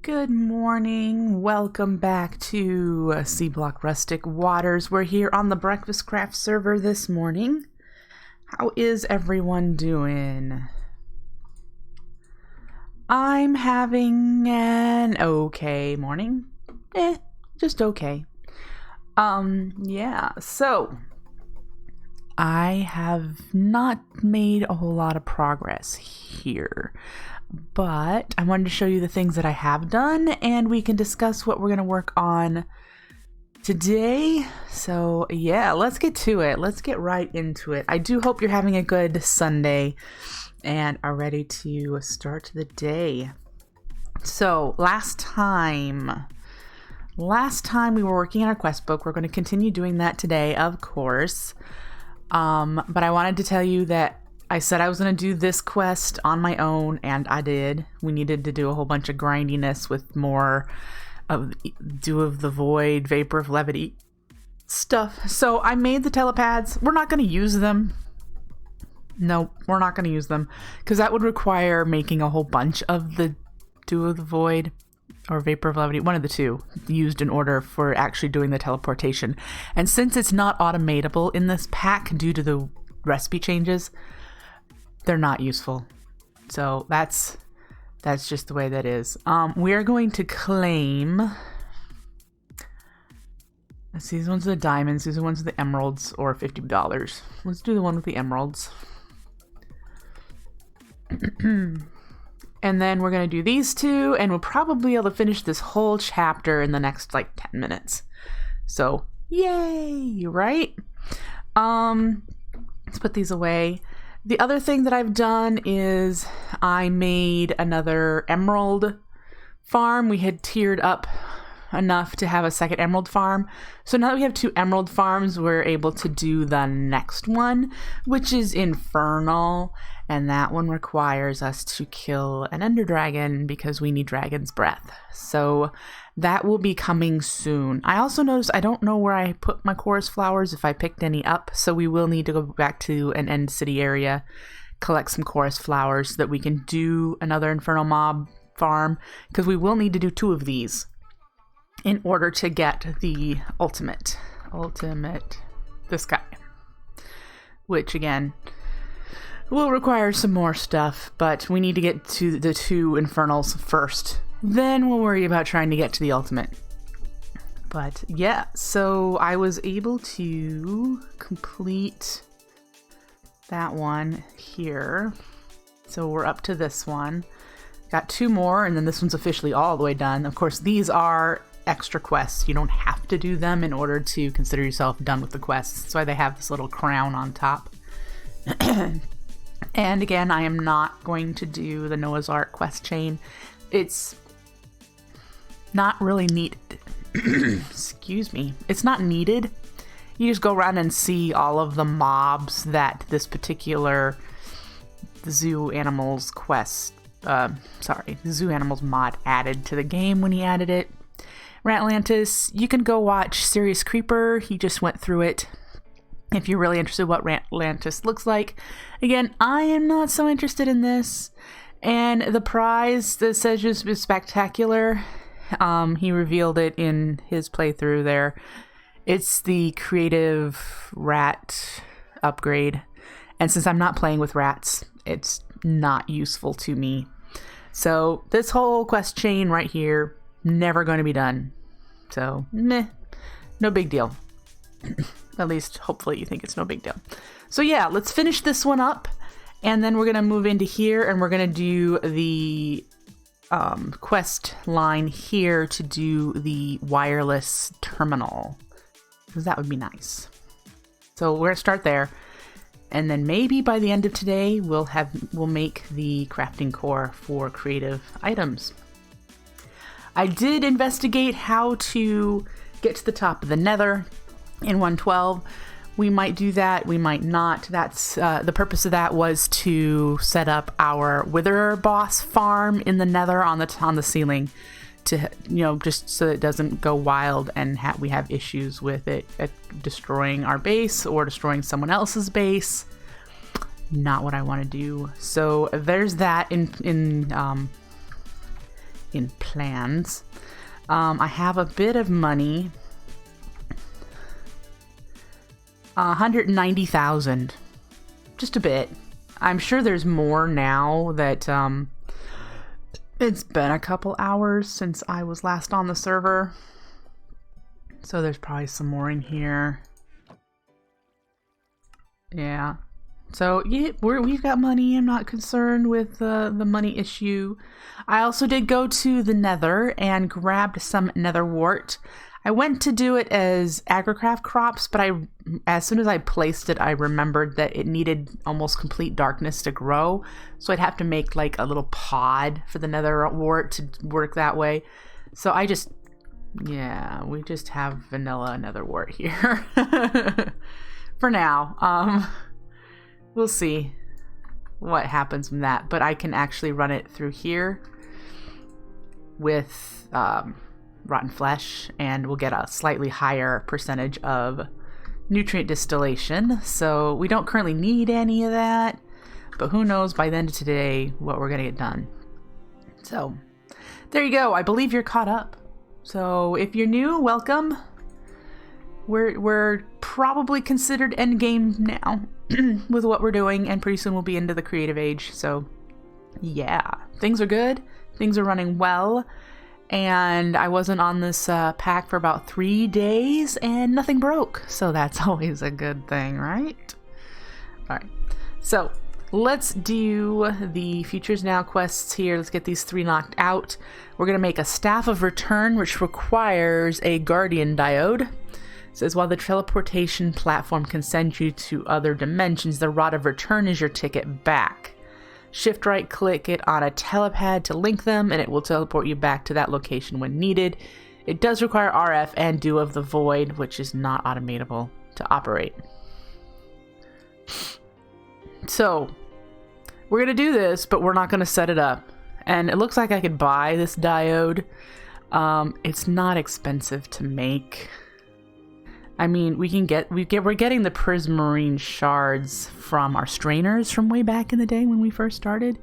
Good morning. Welcome back to C-Block Rustic Waters. We're here on the Breakfastcraft server this morning. How is everyone doing? I'm having an okay morning. Just okay. Yeah, so I have not made a whole lot of progress here, but I wanted to show you the things that I have done, and we can discuss what we're going to work on today. So yeah, let's get to it. Let's get right into it. I do hope you're having a good Sunday and are ready to start the day. So last time we were working on our quest book. We're going to continue doing that today, of course. But I wanted to tell you that I said I was going to do this quest on my own, and I did. We needed to do a whole bunch of grindiness with more of Dew of the Void, Vapor of Levity stuff. So I made the telepads. We're not going to use them. No, we're not going to use them, because that would require making a whole bunch of the Dew of the Void or Vapor of Levity, one of the two, used in order for actually doing the teleportation. And since it's not automatable in this pack due to the recipe changes, they're not useful. So that's just the way that is. We are going to claim, let's see, these ones are the diamonds, these are the ones with the emeralds, or $50. Let's do the one with the emeralds. And then we're going to do these two, and we'll probably be able to finish this whole chapter in the next, 10 minutes. So, yay, right? Let's put these away. The other thing that I've done is I made another emerald farm. We had tiered up enough to have a second emerald farm. So now that we have 2 emerald farms, we're able to do the next one, which is infernal. And that one requires us to kill an ender dragon because we need dragon's breath. So that will be coming soon. I also noticed I don't know where I put my chorus flowers, if I picked any up. So we will need to go back to an end city area, collect some chorus flowers so that we can do another infernal mob farm, because we will need to do 2 of these in order to get the ultimate, this guy, which again will require some more stuff, but we need to get to the 2 infernals first. Then we'll worry about trying to get to the ultimate. But yeah, so I was able to complete that one here. So we're up to this one. Got 2 more, and then this one's officially all the way done. Of course, these are extra quests. You don't have to do them in order to consider yourself done with the quests. That's why they have this little crown on top. And again, I am not going to do the Noah's Ark quest chain. It's not really needed. Excuse me. It's not needed. You just go around and see all of the mobs that this particular zoo animals quest, zoo animals mod added to the game when he added it. Ratlantis, you can go watch Serious Creeper. He just went through it if you're really interested in what Ratlantis looks like. Again, I am not so interested in this. And the prize that says just is spectacular. He revealed it in his playthrough there. It's the creative rat upgrade. And since I'm not playing with rats, it's not useful to me. So this whole quest chain right here, never going to be done. So, meh, no big deal. At least, hopefully, you think it's no big deal. So yeah, let's finish this one up, and then we're going to move into here, and we're going to do the quest line here to do the wireless terminal, because that would be nice. So we're going to start there, and then maybe by the end of today, we'll make the crafting core for creative items. I did investigate how to get to the top of the nether in 1.12. We might do that, we might not. That's the purpose of that was to set up our wither boss farm in the nether on the ceiling, to just so it doesn't go wild and we have issues with it destroying our base or destroying someone else's base. Not what I want to do. So there's that in in plans. I have a bit of money. 190,000. Just a bit. I'm sure there's more now that it's been a couple hours since I was last on the server. So there's probably some more in here. Yeah. So yeah, we've got money. I'm not concerned with the money issue. I also did go to the Nether and grabbed some nether wart. I went to do it as agricraft crops, but as soon as I placed it, I remembered that it needed almost complete darkness to grow. So I'd have to make like a little pod for the nether wart to work that way. So we just have vanilla nether wart here for now. We'll see what happens from that, but I can actually run it through here with rotten flesh, and we'll get a slightly higher percentage of nutrient distillation. So we don't currently need any of that, but who knows by the end of today what we're gonna get done. So there you go. I believe you're caught up. So if you're new, welcome. We're probably considered endgame now with what we're doing, and pretty soon we'll be into the creative age. So yeah, things are good. Things are running well. And I wasn't on this pack for about 3 days and nothing broke. So that's always a good thing, right? All right. So let's do the Futures Now quests here. Let's get these 3 knocked out. We're going to make a Staff of Return, which requires a Guardian Diode. It says, while the teleportation platform can send you to other dimensions, the Rod of Return is your ticket back. Shift right click it on a telepad to link them, and it will teleport you back to that location when needed. It does require RF and Dew of the Void, which is not automatable to operate. So we're going to do this, but we're not going to set it up. And it looks like I could buy this diode. It's not expensive to make. I mean, we're getting the prismarine shards from our strainers from way back in the day when we first started,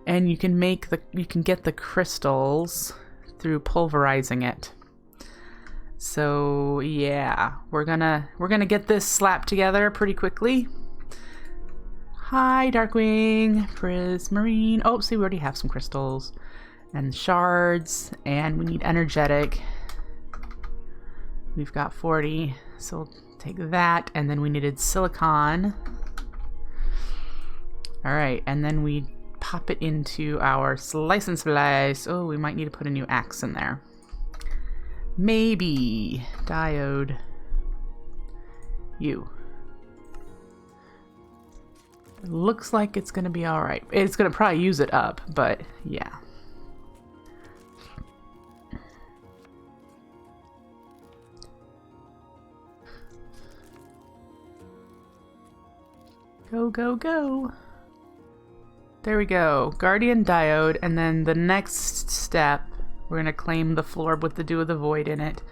and you can get the crystals through pulverizing it. So yeah, we're gonna get this slapped together pretty quickly. Hi, Darkwing, prismarine. Oh, see, we already have some crystals and shards, and we need energetic. We've got 40, so we'll take that, and then we needed silicon. All right, and then we pop it into our slice and splice. Oh, we might need to put a new axe in there. Maybe. Diode. You. Looks like it's gonna be all right. It's gonna probably use it up, but yeah. Go, go, go. There we go. Guardian Diode, and then the next step, we're going to claim the floor with the Dew of the Void in it,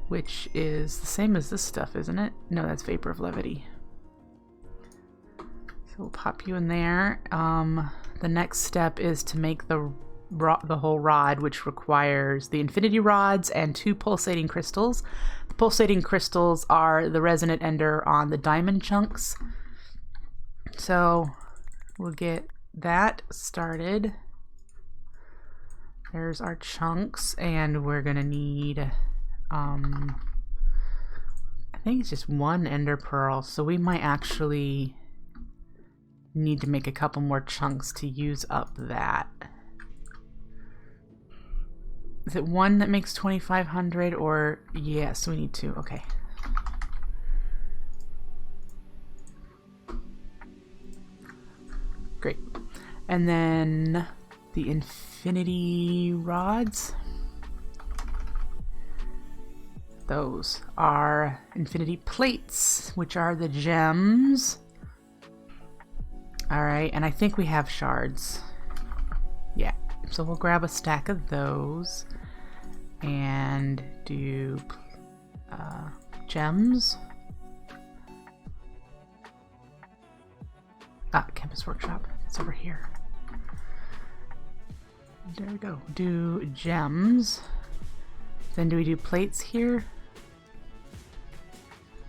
which is the same as this stuff, isn't it? No, that's Vapor of Levity. So we'll pop you in there. The next step is to make the whole rod, which requires the infinity rods and 2 pulsating crystals. The pulsating crystals are the resonant ender on the diamond chunks. So we'll get that started. There's our chunks, and we're gonna need I think it's just 1 ender pearl, so we might actually need to make a couple more chunks to use up that. Is it 1 that makes 2,500, or yes, we need 2. Okay. Great. And then the infinity rods. Those are infinity plates, which are the gems. All right, and I think we have shards. Yeah, so we'll grab a stack of those and do gems. Campus Workshop. It's over here. There we go. Do gems. Then do we do plates here?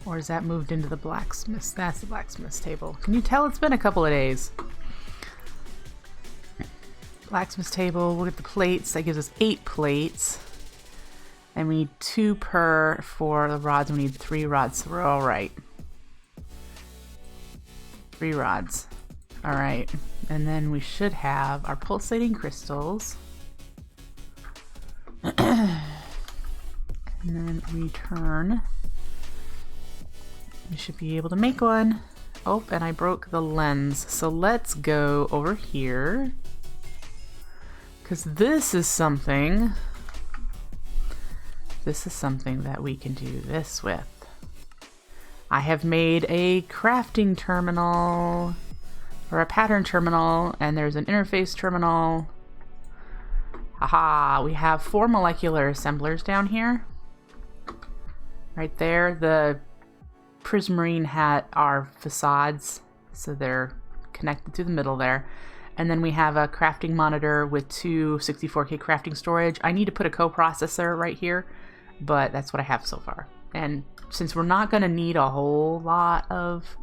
Or is that moved into the blacksmith's? That's the blacksmith's table. Can you tell it's been a couple of days? Blacksmith's table, we'll get the plates. That gives us 8 plates. And we need 2 per for the rods. We need 3 rods, so we're all right. 3 rods. All right. And then we should have our pulsating crystals. And then return. We should be able to make one. Oh, and I broke the lens. So let's go over here. Because this is something that we can do this with. I have made a crafting terminal, or a pattern terminal, and there's an interface terminal. Haha, we have 4 molecular assemblers down here. Right there, the prismarine hat are facades, so they're connected to the middle there. And then we have a crafting monitor with 2 64K crafting storage. I need to put a coprocessor right here, but that's what I have so far. And since we're not going to need a whole lot of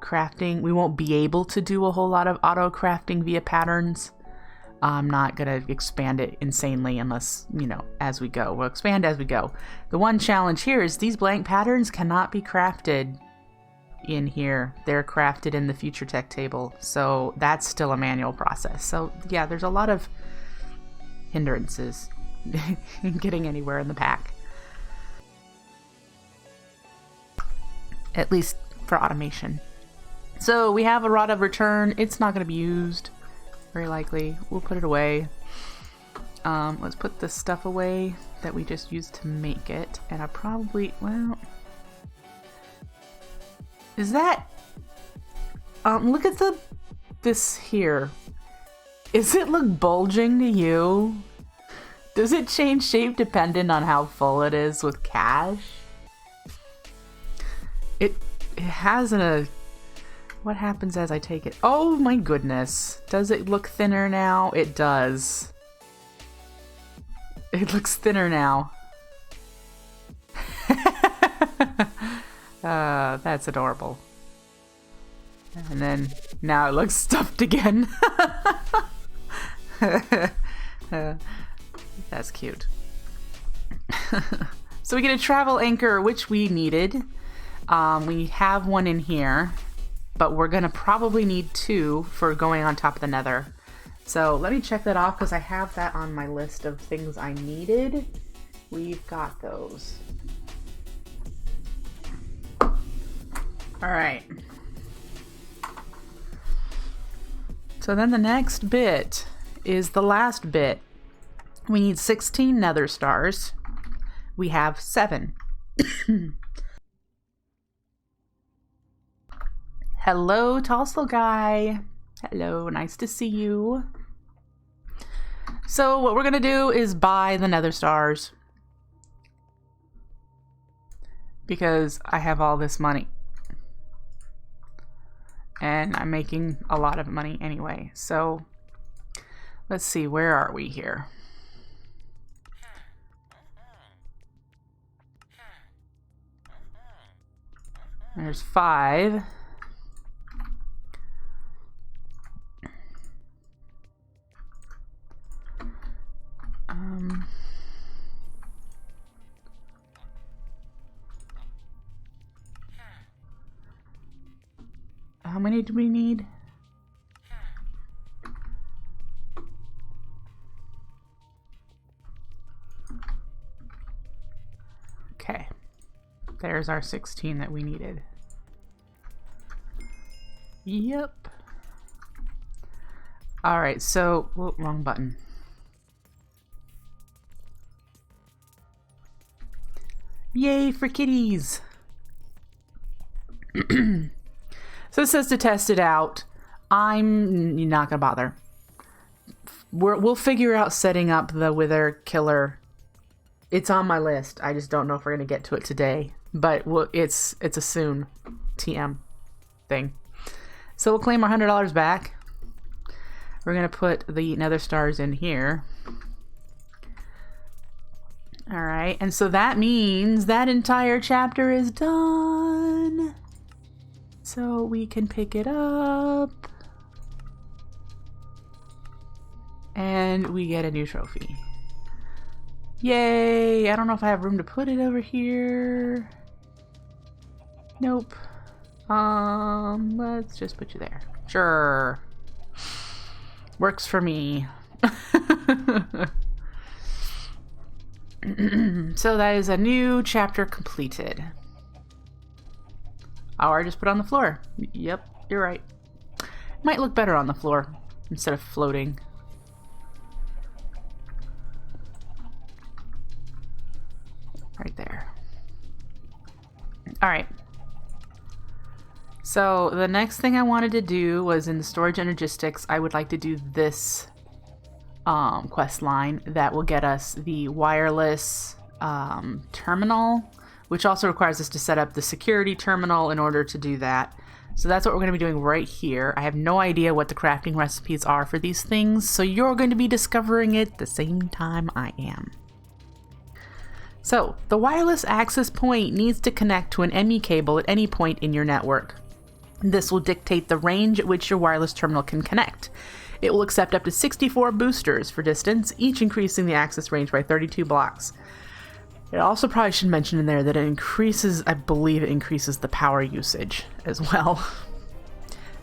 crafting, we won't be able to do a whole lot of auto crafting via patterns. I'm not going to expand it insanely unless, you know, as we go. We'll expand as we go. The one challenge here is these blank patterns cannot be crafted in here. They're crafted in the future tech table. So that's still a manual process. So yeah, there's a lot of hindrances in getting anywhere in the pack. At least for automation. So we have a rod of return. It's not going to be used. Very likely. We'll put it away. Let's put the stuff away that we just used to make it. And I probably, well, is that, look at this here. Does it look bulging to you? Does it change shape dependent on how full it is with cash? It has what happens as I take it? Oh my goodness. Does it look thinner now? It does. It looks thinner now. That's adorable. And then now it looks stuffed again. That's cute. So we get a travel anchor, which we needed. We have one in here, but we're gonna probably need 2 for going on top of the nether. So let me check that off because I have that on my list of things I needed. We've got those. All right. So then the next bit is the last bit. We need 16 nether stars. We have 7. Hello, Tossel Guy. Hello, nice to see you. So what we're gonna do is buy the nether stars because I have all this money. And I'm making a lot of money anyway. So let's see, where are we here? There's 5. How many do we need? Okay. There's our 16 that we needed. Yep. All right, so, whoa, wrong button. Yay for kitties! So it says to test it out. I'm not gonna bother. We'll figure out setting up the wither killer. It's on my list. I just don't know if we're gonna get to it today. But it's a soon TM thing. So we'll claim our $100 back. We're going to put the nether stars in here. All right, and so that means that entire chapter is done. So we can pick it up. And we get a new trophy. Yay! I don't know if I have room to put it over here. Nope. Let's just put you there. Sure. Works for me. So that is a new chapter completed. Oh, I just put it on the floor. Yep, you're right. Might look better on the floor instead of floating. Right there. All right. So the next thing I wanted to do was in the storage energistics, I would like to do this quest line that will get us the wireless terminal, which also requires us to set up the security terminal in order to do that. So that's what we're going to be doing right here. I have no idea what the crafting recipes are for these things, so you're going to be discovering it the same time I am. So the wireless access point needs to connect to an ME cable at any point in your network. This will dictate the range at which your wireless terminal can connect. It will accept up to 64 boosters for distance, each increasing the access range by 32 blocks. It also probably should mention in there that it increases, I believe it increases the power usage as well.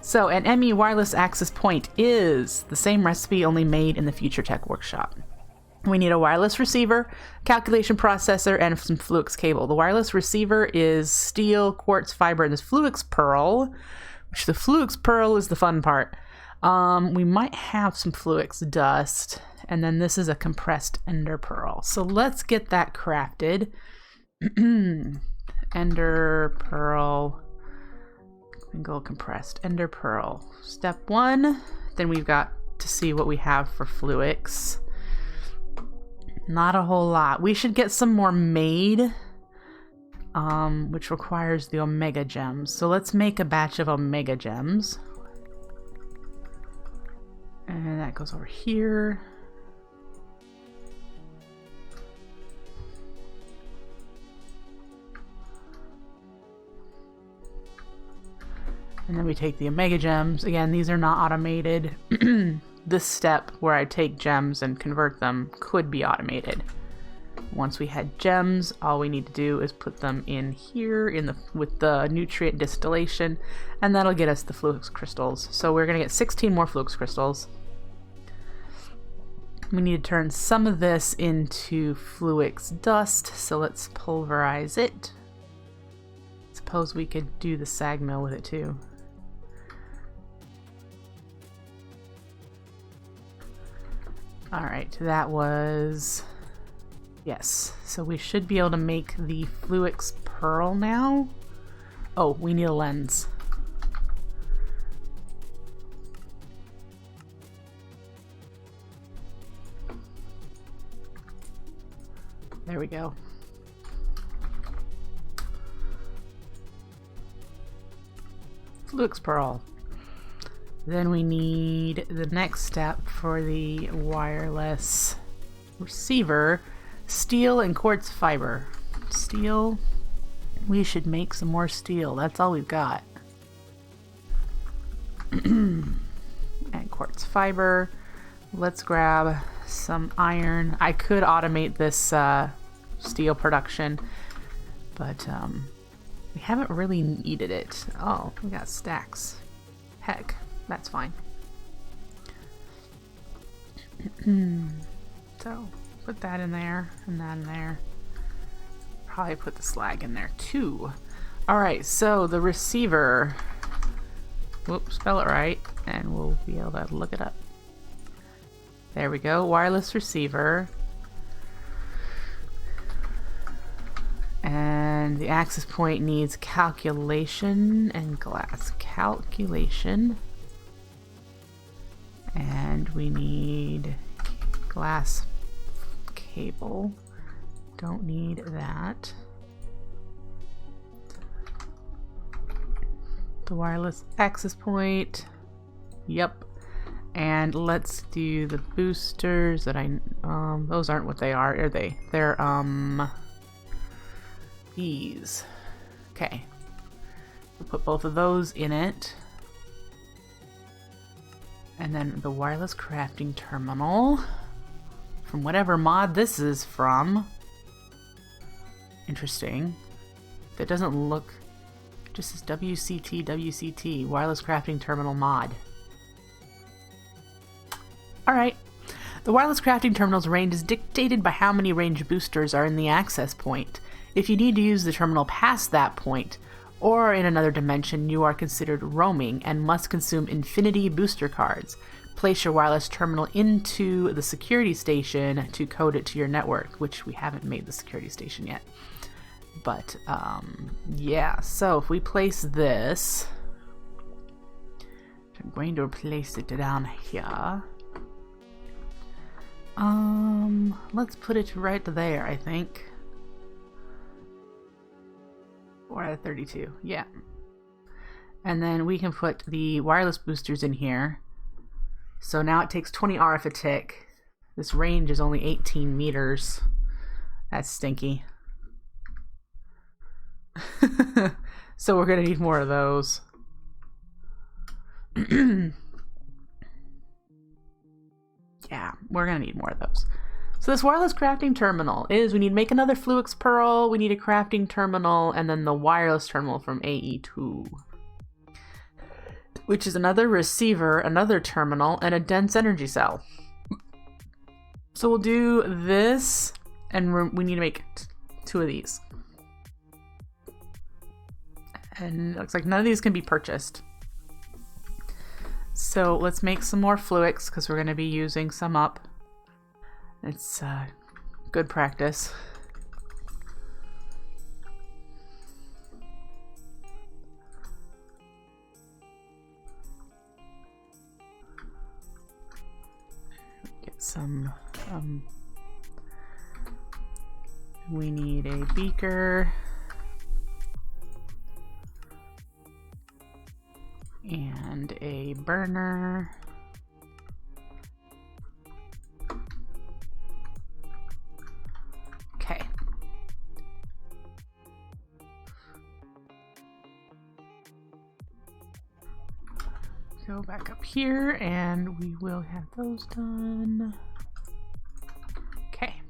So an ME wireless access point is the same recipe, only made in the Future Tech Workshop. We need a wireless receiver, calculation processor, and some Fluix cable. The wireless receiver is steel, quartz fiber, and this Fluix pearl, which the Fluix pearl is the fun part. We might have some Fluix dust, and then this is a compressed ender pearl. So let's get that crafted. Ender pearl, single compressed ender pearl. Step 1, then we've got to see what we have for Fluix. Not a whole lot. We should get some more made, which requires the omega gems. So let's make a batch of omega gems. And that goes over here. And then we take the omega gems. Again, these are not automated. This step where I take gems and convert them could be automated. Once we had gems, all we need to do is put them in here with the nutrient distillation, and that'll get us the Fluix crystals. So we're going to get 16 more Fluix crystals. We need to turn some of this into Fluix dust, so let's pulverize it. Suppose we could do the sag mill with it too. Alright, that was... yes. So we should be able to make the Fluix pearl now. Oh, we need a lens. There we go. Fluix pearl. Then we need the next step for the wireless receiver, steel and quartz fiber. Steel, we should make some more steel. That's all we've got. And quartz fiber. Let's grab some iron. I could automate this steel production, but we haven't really needed it. Oh, we got stacks. Heck. That's fine. So, put that in there, and that in there. Probably put the slag in there too. Alright, so the receiver. Whoops, spell it right, and we'll be able to look it up. There we go, wireless receiver. And the access point needs calculation and glass. Calculation. And we need glass cable. Don't need that. The wireless access point. Yep. And let's do the boosters that those aren't what they are they? They're, these. Okay. We'll put both of those in it. And then the wireless crafting terminal. From whatever mod this is from. Interesting. That doesn't look... It just says WCT, wireless crafting terminal mod. Alright. The wireless crafting terminal's range is dictated by how many range boosters are in the access point. If you need to use the terminal past that point, or in another dimension, you are considered roaming and must consume infinity booster cards. Place your wireless terminal into the security station to code it to your network, which we haven't made the security station yet. But, yeah, so if we place this, I'm going to place it down here. Let's put it right there, I think. Or at 32, yeah. And then we can put the wireless boosters in here. So now it takes 20 RF a tick. This range is only 18 meters. That's stinky. So we're gonna need more of those. Yeah, we're gonna need more of those. So this wireless crafting terminal is, we need to make another Fluix Pearl, we need a crafting terminal, and then the wireless terminal from AE2. Which is another receiver, another terminal, and a dense energy cell. So we'll do this, and we need to make 2 of these. And it looks like none of these can be purchased. So let's make some more Fluix, because we're going to be using some up. It's good practice. Get some, we need a beaker. And a burner. Okay. Go back up here and we will have those done. Okay.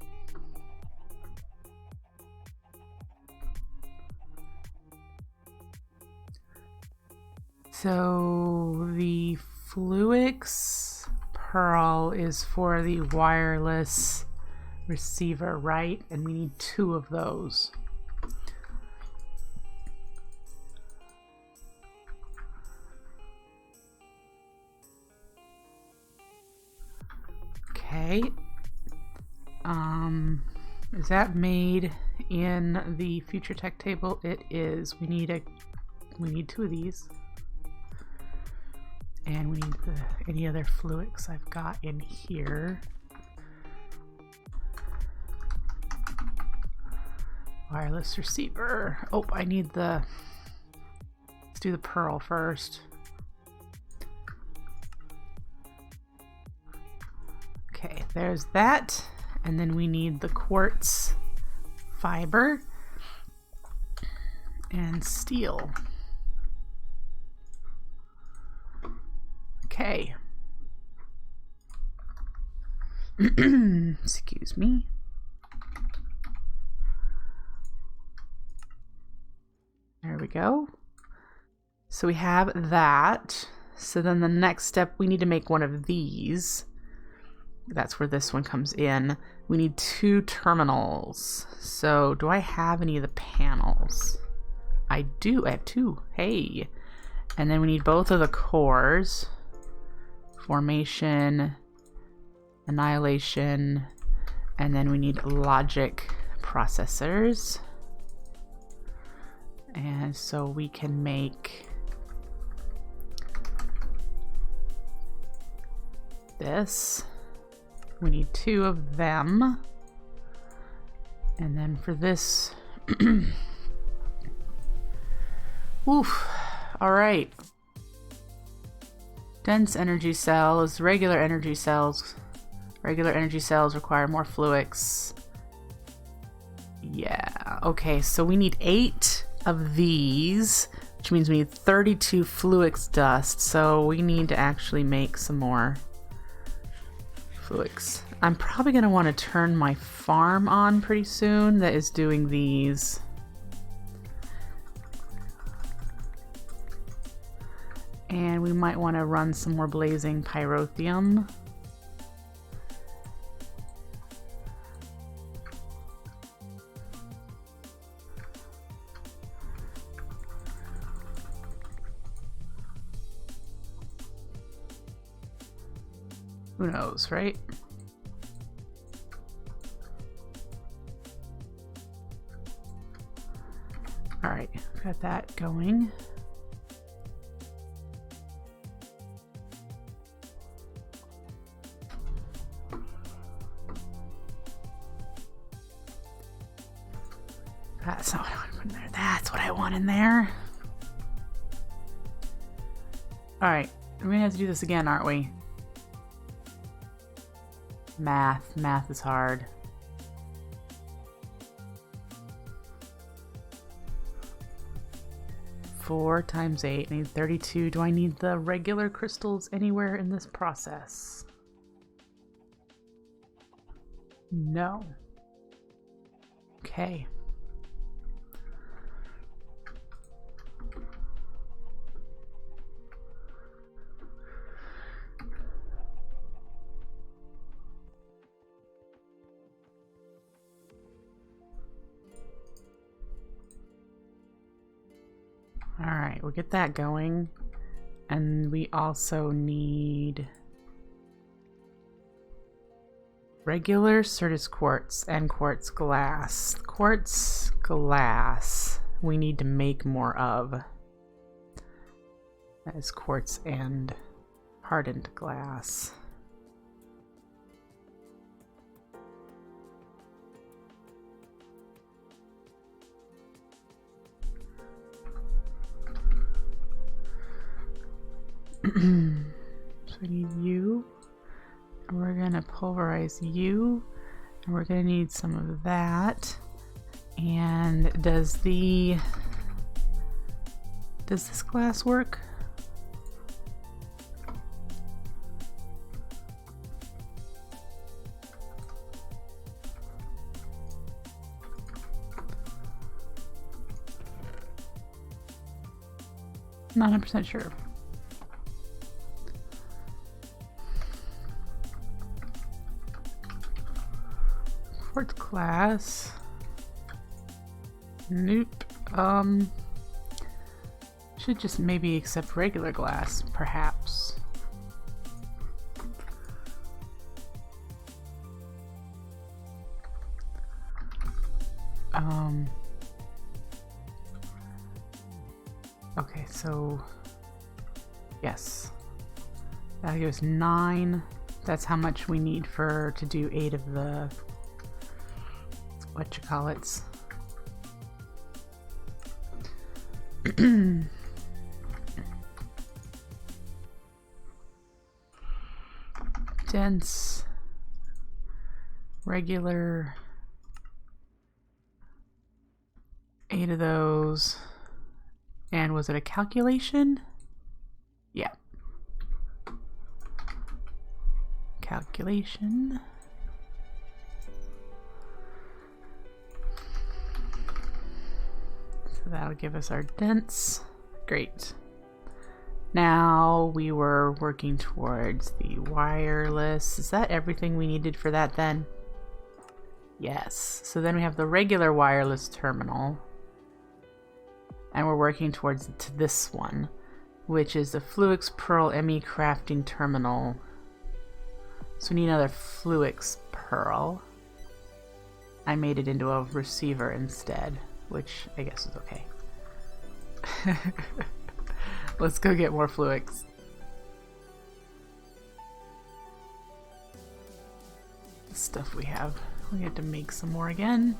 So the Fluix Pearl is for the wireless receiver, right? And we need 2 of those. Okay. Is that made in the future tech table? It is. We need 2 of these. And we need any other Fluix I've got in here. Wireless receiver. Oh, I need let's do the pearl first. Okay, there's that. And then we need the quartz fiber and steel. Okay. Excuse me. There we go. So we have that. So then the next step, we need to make one of these. That's where this one comes in. We need 2 terminals. So do I have any of the panels? I do. I have 2. Hey. And then we need both of the cores. Formation, annihilation, and then we need logic processors. And so we can make this. We need 2 of them. And then for this, oof, all right. Dense energy cells, regular energy cells. Regular energy cells require more fluix. Yeah, okay, so we need 8 of these, which means we need 32 fluix dust, so we need to actually make some more fluix. I'm probably going to want to turn my farm on pretty soon that is doing these. And we might want to run some more blazing pyrotheum. Who knows, right? All right, got that going. That's not what I want to put in there. That's what I want in there. All right, we're gonna have to do this again, aren't we? Math is hard. Four times 8, I need 32. Do I need the regular crystals anywhere in this process? No. Okay. Alright, we'll get that going. And we also need regular Certus quartz and quartz glass. Quartz glass we need to make more of. That is quartz and hardened glass. So we need you, and we're gonna pulverize you, and we're gonna need some of that. And does this glass work? Not 100% sure. Quartz glass. Nope. Should just maybe accept regular glass, perhaps. Okay, so yes. That gives 9. That's how much we need to do 8 of the whatchamacallits. Dense, regular, 8 of those. And was it a calculation? Yeah. Calculation. So that'll give us our dense. Great. Now we were working towards the wireless. Is that everything we needed for that then? Yes. So then we have the regular wireless terminal. And we're working towards this one, which is the Fluix Pearl ME crafting terminal. So we need another Fluix Pearl. I made it into a receiver instead, which I guess is okay. Let's go get more Fluix. The stuff we have. We have to make some more again.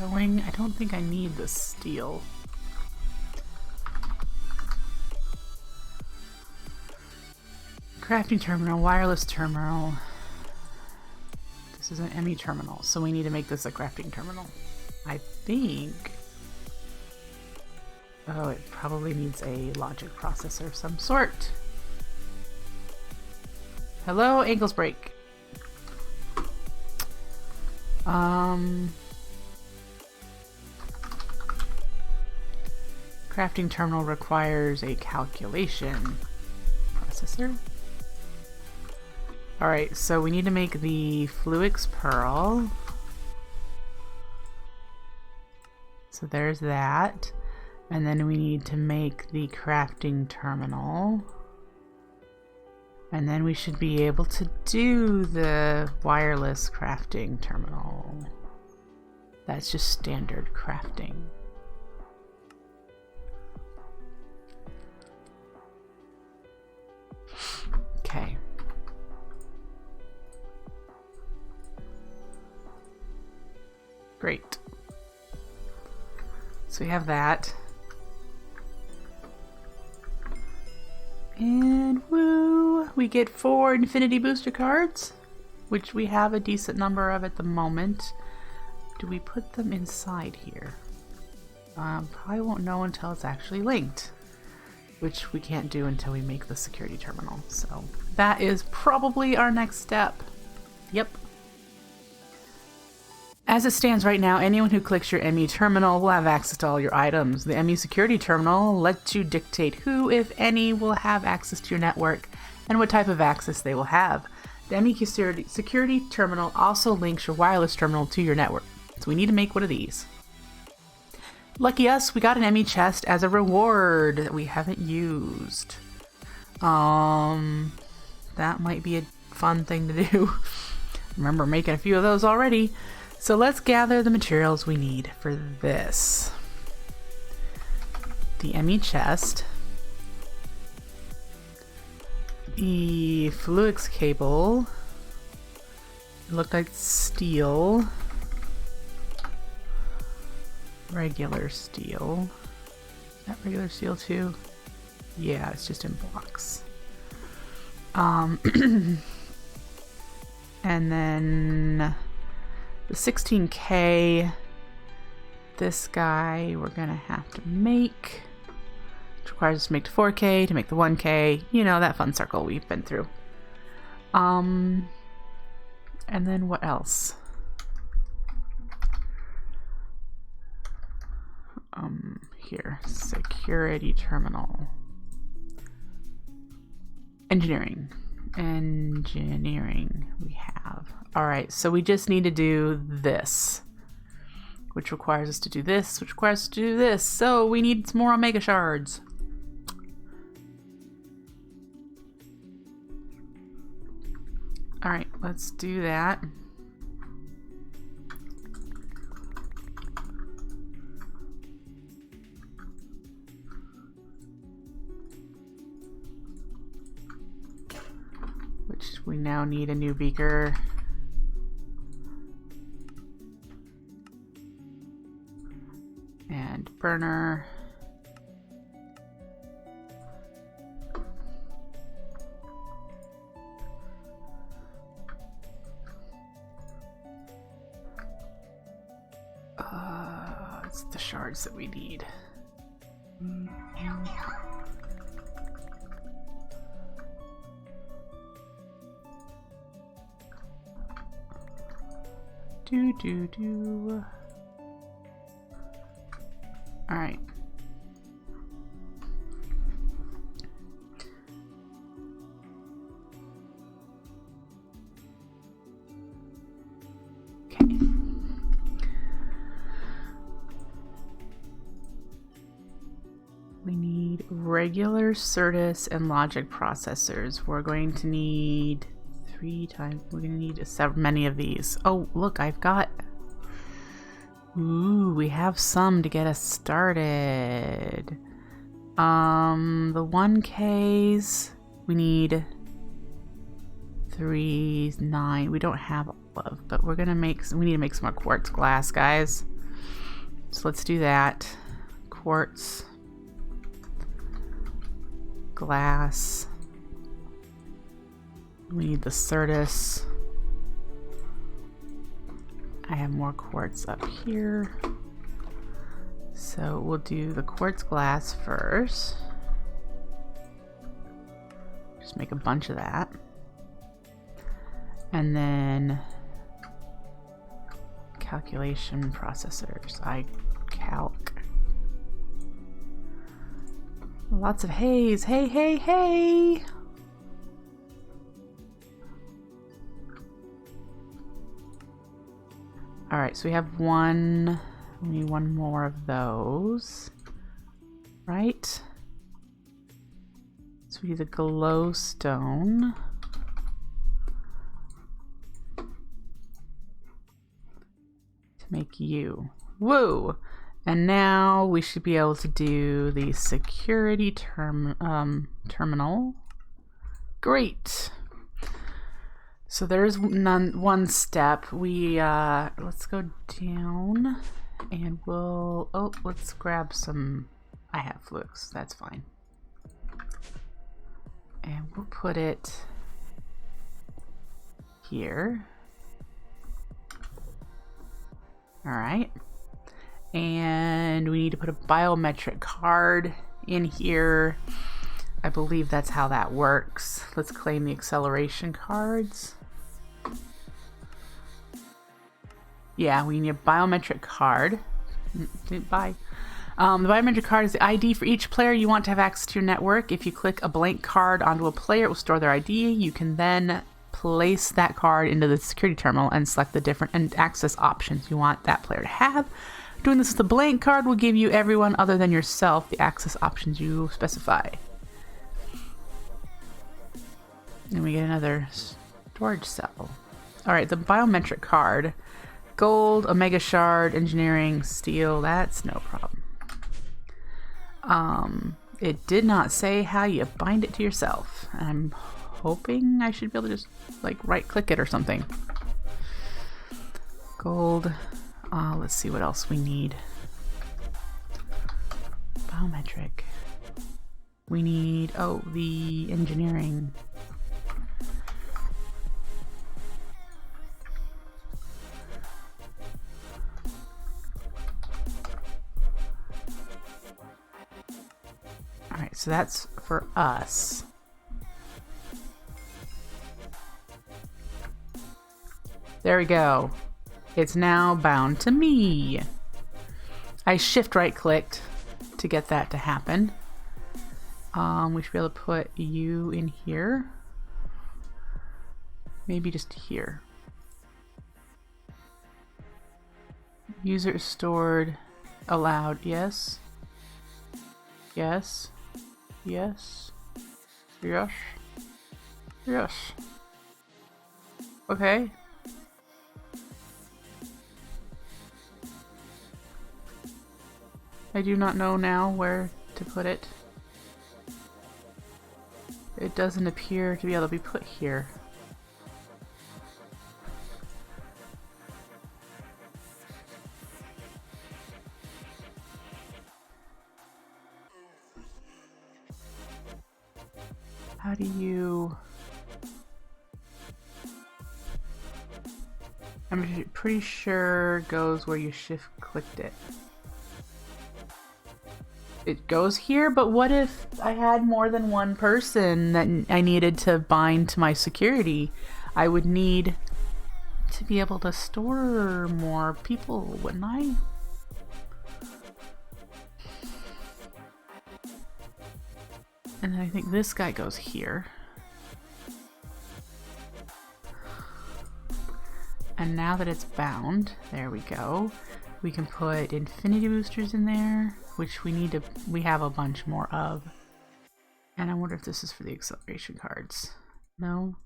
going. I don't think I need the steel. Crafting terminal, wireless terminal. This is an ME terminal, so we need to make this a crafting terminal. I think... Oh, it probably needs a logic processor of some sort. Hello, ankles break. Crafting terminal requires a calculation processor. Alright, so we need to make the Fluix pearl. So there's that. And then we need to make the crafting terminal. And then we should be able to do the wireless crafting terminal. That's just standard crafting. Okay. Great. So we have that. And woo! We get 4 infinity booster cards, which we have a decent number of at the moment. Do we put them inside here? Probably won't know until it's actually linked, which we can't do until we make the security terminal. So that is probably our next step. Yep. As it stands right now, anyone who clicks your ME terminal will have access to all your items. The ME security terminal lets you dictate who, if any, will have access to your network and what type of access they will have. The ME security terminal also links your wireless terminal to your network. So we need to make one of these. Lucky us, we got an ME chest as a reward that we haven't used. That might be a fun thing to do. Remember making a few of those already. So let's gather the materials we need for this. The ME chest, the Fluix cable, it looked like steel, regular steel. Is that regular steel too? Yeah, it's just in blocks. And then the 16K, this guy we're gonna have to make, which requires us to make the 4K, to make the 1K, you know, that fun circle we've been through. And then what else? Here, security terminal. Engineering we have. Alright, so we just need to do this, which requires us to do this, which requires us to do this. So we need some more Omega shards. Alright, let's do that. Which we now need a new beaker. And burner. It's the shards that we need. All right. Okay. We need regular Certus and logic processors. We're going to need 3 times. We're going to need many of these. Oh, look, I've got... Ooh, we have some to get us started. The 1Ks, we need 3, 9. We don't have all of, but we're gonna make. We need to make some more quartz glass, guys. So let's do that. Quartz glass. We need the Certus. I have more quartz up here. So we'll do the quartz glass first. Just make a bunch of that. And then calculation processors. iCalc. Lots of haze. Hey, hey, hey! Alright, so we have one. We need one more of those. Right? So we need the glowstone. To make you. Woo! And now we should be able to do the security terminal. Great! So there's one step. We let's go down and we'll let's grab some. I have flukes, that's fine. And we'll put it here. All right. And we need to put a biometric card in here. I believe that's how that works. Let's claim the acceleration cards. Yeah, we need a biometric card. Bye. The biometric card is the ID for each player you want to have access to your network. If you click a blank card onto a player, it will store their ID. You can then place that card into the security terminal and select the different access options you want that player to have. Doing this with a blank card will give you everyone other than yourself the access options you specify. And we get another storage cell. Alright, the biometric card. Gold, Omega Shard, Engineering, Steel, that's no problem. It did not say how you bind it to yourself. I'm hoping I should be able to just like right click it or something. Gold. Let's see what else we need. Biometric. We need, the engineering. Alright, so that's for us. There we go. It's now bound to me. I shift right clicked to get that to happen. We should be able to put you in here. Maybe just here. User stored, allowed, yes. Yes. Yes. Yes. Yes. Okay. I do not know now where to put it. It doesn't appear to be able to be put here. How do you... I'm pretty sure it goes where you shift clicked it. It goes here, but what if I had more than one person that I needed to bind to my security? I would need to be able to store more people, wouldn't I? And I think this guy goes here. And now that it's bound, there we go. We can put infinity boosters in there, which we have a bunch more of. And I wonder if this is for the acceleration cards. No.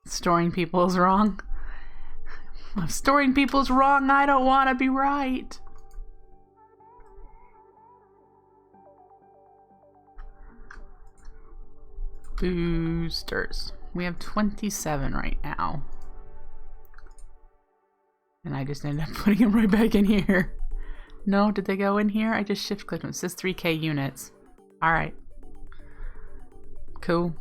Storing people is wrong. If storing people's wrong, I don't want to be right. Boosters. We have 27 right now. And I just ended up putting them right back in here. No, did they go in here? I just shift clicked them. It says 3K units. Alright. Cool.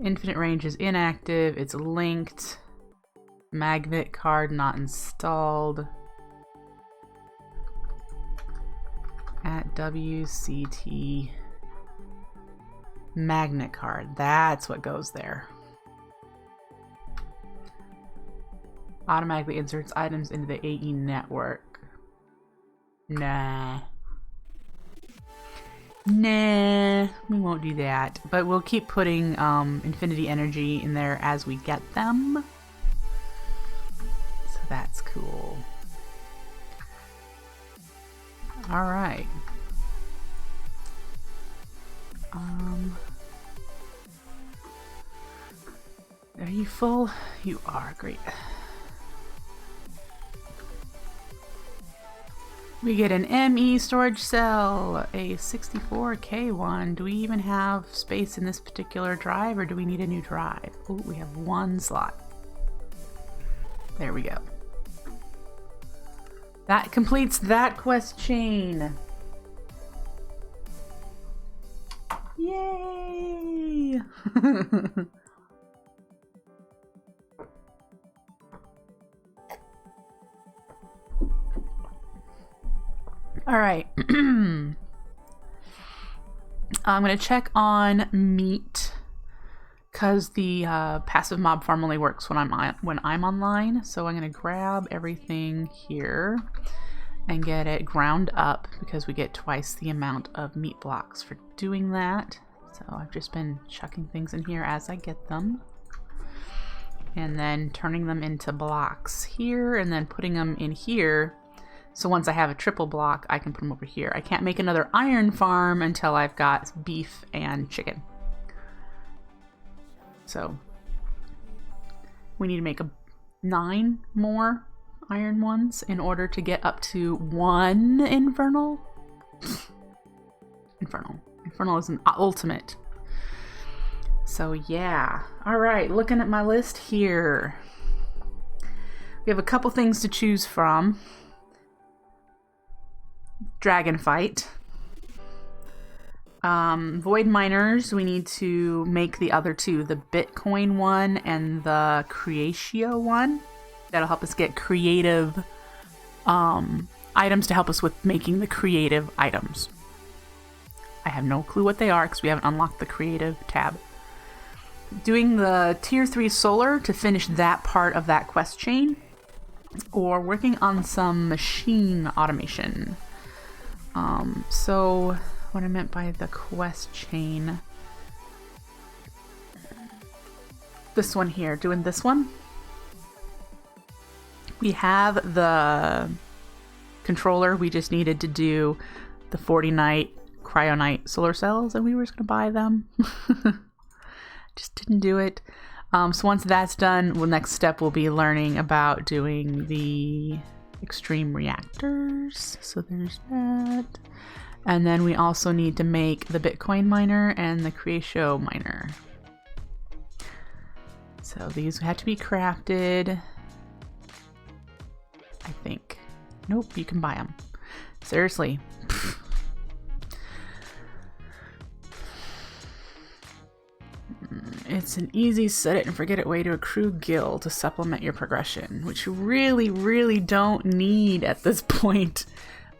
Infinite range is inactive. It's linked. Magnet card not installed. At WCT. Magnet card. That's what goes there. Automatically inserts items into the AE network. Nah. Nah, we won't do that. But we'll keep putting infinity energy in there as we get them. So that's cool. Alright. Are you full? You are. Great. We get an ME storage cell, a 64K one. Do we even have space in this particular drive, or do we need a new drive? Oh, we have one slot. There we go. That completes that quest chain. Yay! All right. I'm going to check on meat because the passive mob farm only works when I'm online. So I'm going to grab everything here and get it ground up because we get twice the amount of meat blocks for doing that. So I've just been chucking things in here as I get them and then turning them into blocks here and then putting them in here. So once I have a triple block, I can put them over here. I can't make another iron farm until I've got beef and chicken. So we need to make 9 more iron ones in order to get up to 1 infernal. Infernal is an ultimate. So yeah. All right, looking at my list here. We have a couple things to choose from. Dragon fight. Void miners, we need to make the other 2, the Bitcoin one and the Creatio one. That'll help us get creative items to help us with making the creative items. I have no clue what they are because we haven't unlocked the creative tab. Doing the tier 3 solar to finish that part of that quest chain, or working on some machine automation. So what I meant by the quest chain, this one here, doing this one. We have the controller, we just needed to do the 40 night cryonite solar cells and we were just gonna buy them. Just didn't do it. So once that's done, the next step will be learning about doing the extreme reactors. So there's that. And then we also need to make the Bitcoin miner and the Creatio miner. So these have to be crafted. I think. Nope, you can buy them. Seriously. It's an easy set it and forget it way to accrue gil to supplement your progression, which you really don't need at this point.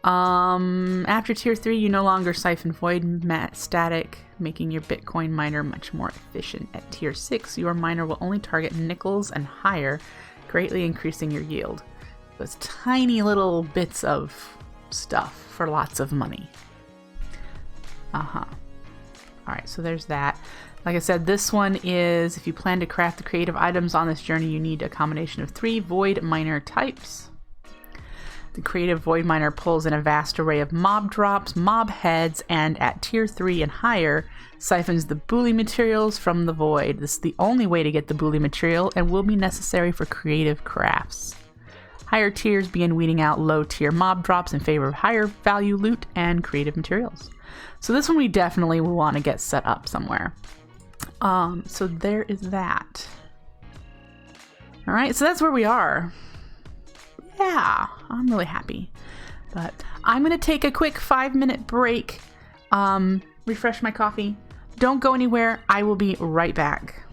After tier 3, you no longer siphon void static, making your Bitcoin miner much more efficient. At tier 6, your miner will only target nickels and higher, greatly increasing your yield. Those tiny little bits of stuff for lots of money. Alright, so there's that. Like I said, this one is, if you plan to craft the creative items on this journey, you need a combination of 3 void miner types. The creative void miner pulls in a vast array of mob drops, mob heads, and at tier 3 and higher, siphons the booly materials from the void. This is the only way to get the booly material and will be necessary for creative crafts. Higher tiers begin weeding out low tier mob drops in favor of higher value loot and creative materials. So this one we definitely will want to get set up somewhere. So there is that. All right, so that's where we are. Yeah, I'm really happy. But I'm going to take a quick 5-minute break, refresh my coffee. Don't go anywhere. I will be right back.